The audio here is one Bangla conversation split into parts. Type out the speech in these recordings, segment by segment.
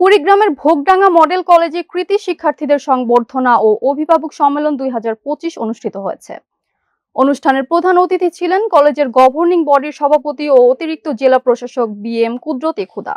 কুড়িগ্রামের ভোগডাঙ্গা মডেল কলেজে কৃতী শিক্ষার্থীদের সংবর্ধনা ও অভিভাবক সম্মেলন 2025 অনুষ্ঠিত হয়েছে। অনুষ্ঠানের প্রধান অতিথি ছিলেন কলেজের গভর্নিং বডির সভাপতি ও অতিরিক্ত জেলা প্রশাসক BM কুদরত খুদা।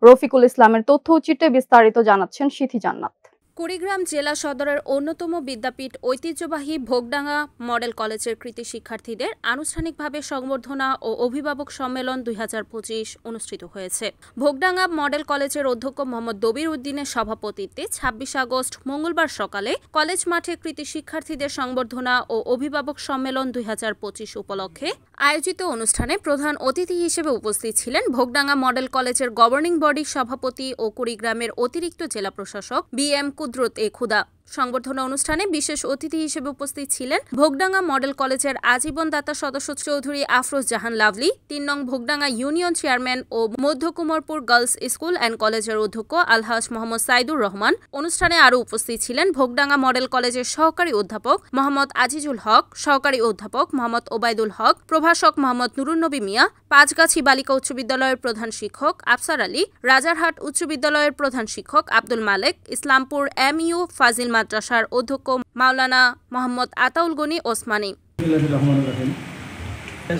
রফিকুল ইসলামের তথ্য চিত্রে বিস্তারিত জানাচ্ছেন সিথি জান্নাত। কুড়িগ্রাম জেলা সদরের অন্যতম বিদ্যাপীঠ ঐতিহ্যবাহী ভোগডাঙ্গা মডেল কলেজের কৃতী শিক্ষার্থীদের আনুষ্ঠানিকভাবে সংবর্ধনা ও অভিভাবক সম্মেলন 2025 অনুষ্ঠিত হয়েছে। ভোগডাঙ্গা মডেল কলেজের অধ্যক্ষ মোহাম্মদ দবির উদ্দিনের সভাপতিত্বে 26 আগস্ট মঙ্গলবার সকালে কলেজ মাঠে কৃতী শিক্ষার্থীদের সংবর্ধনা ও অভিভাবক সম্মেলন 2025 উপলক্ষে আয়োজিত অনুষ্ঠানে প্রধান অতিথি হিসেবে উপস্থিত ছিলেন ভোগডাঙ্গা মডেল কলেজের গভর্নিং বডির সভাপতি ও কুড়িগ্রামের অতিরিক্ত জেলা প্রশাসক BM কুদরত খুদা। সংবর্ধনা অনুষ্ঠানে বিশেষ অতিথি হিসেবে উপস্থিত ছিলেন ভোগডাঙ্গা মডেল কলেজের আজীবন দাতা সদস্য চৌধুরী আফরোজ জাহান লাভলি, 3 নং ভোগডাঙ্গা ইউনিয়ন চেয়ারম্যান ও মধ্য কুমারপুর গার্লস স্কুল অ্যান্ড কলেজের অধ্যক্ষ আলহাজ মোহাম্মদ সাইদুর রহমান। অনুষ্ঠানে আরও উপস্থিত ছিলেন ভোগডাঙ্গা মডেল কলেজের সহকারী অধ্যাপক মোহাম্মদ আজিজুল হক, সহকারী অধ্যাপক মোহাম্মদ ওবায়দুল হক, প্রভাষক মোহাম্মদ নুরুন্নবী মিয়া, পাঁচগাছি বালিকা উচ্চ বিদ্যালয়ের প্রধান শিক্ষক আফসার আলী, রাজারহাট উচ্চ বিদ্যালয়ের প্রধান শিক্ষক আব্দুল মালেক, ইসলামপুর MU ফাজিল মাদ্রাসার অধ্যক্ষ মাওলানা মোহাম্মদ আতাউল গনি ওসমানী।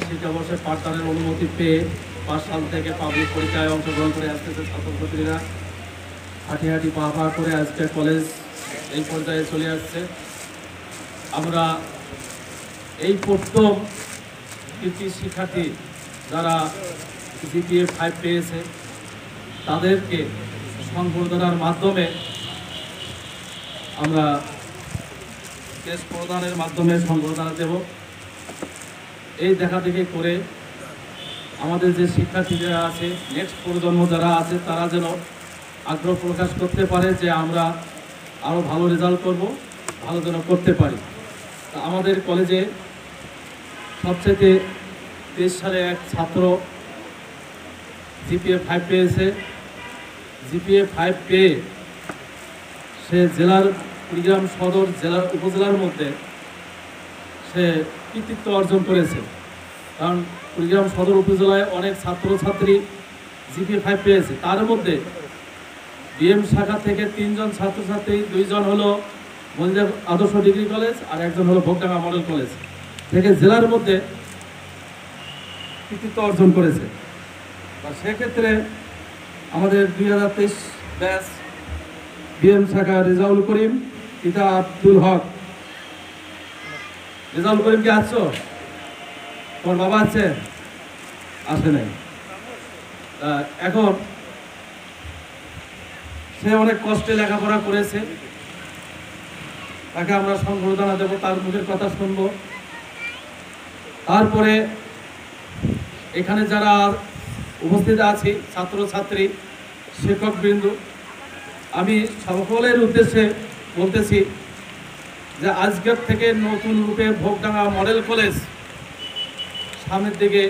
শিক্ষাবর্ষে পাঠদানের অনুমতি পেয়ে 5 সাল থেকে পাবলিক পরীক্ষায় অংশগ্রহণ করে আসতেছে ছাত্রছাত্রীরা হাঁটি পা করে আজকে কলেজ এই পর্যায়ে চলে আসছে। আমরা এই প্রথম কৃতী শিক্ষার্থী যারা GPA 5 পেয়েছে তাদেরকে সংবর্ধনার মাধ্যমে আমরা কেস প্রদানের মাধ্যমে সংবর্ধনা দেব। এই দেখাদেখি করে আমাদের যে শিক্ষার্থীরা আছে, নেক্সট প্রজন্ম যারা আছে, তারা যেন আগ্রহ প্রকাশ করতে পারে যে আমরা আরও ভালো রেজাল্ট করব, ভালো যেন করতে পারি। তা আমাদের কলেজে সবচেয়ে 23 সালে এক ছাত্র GPA 5 পেয়েছে। GPA 5 পেয়ে সে জেলার কুড়িগ্রাম সদর জেলার উপজেলার মধ্যে সে কৃতিত্ব অর্জন করেছে। কারণ কুড়িগ্রাম সদর উপজেলায় অনেক ছাত্রছাত্রী GPA 5 পেয়েছে। তার মধ্যে BM শাখা থেকে 3 জন ছাত্রছাত্রী, 2 জন হলো মঞ্জার আদর্শ ডিগ্রি কলেজ আর 1 জন হলো ভোগডাঙ্গা মডেল কলেজ থেকে জেলার মধ্যে কৃতিত্ব অর্জন করেছে। সেক্ষেত্রে আমাদের 2023 ব্যাচ BM শাখা রেজাউল করিম, পিতা আব্দুল হক। রেজাউল করিম কি আসছো? তোমার বাবা আছে? আসে নাই। এখন সে অনেক কষ্টে লেখাপড়া করেছে, তাকে আমরা সংবর্ধনা দেব, তার মুখের কথা শুনবো। তারপরে এখানে যারা উপস্থিত আছি ছাত্রছাত্রী, শিক্ষকবৃন্দ, আমি সকলের উদ্দেশ্যে বলতেছি যে আজকের থেকে নতুন রূপে ভোগডাঙ্গা মডেল কলেজ সামনের দিকে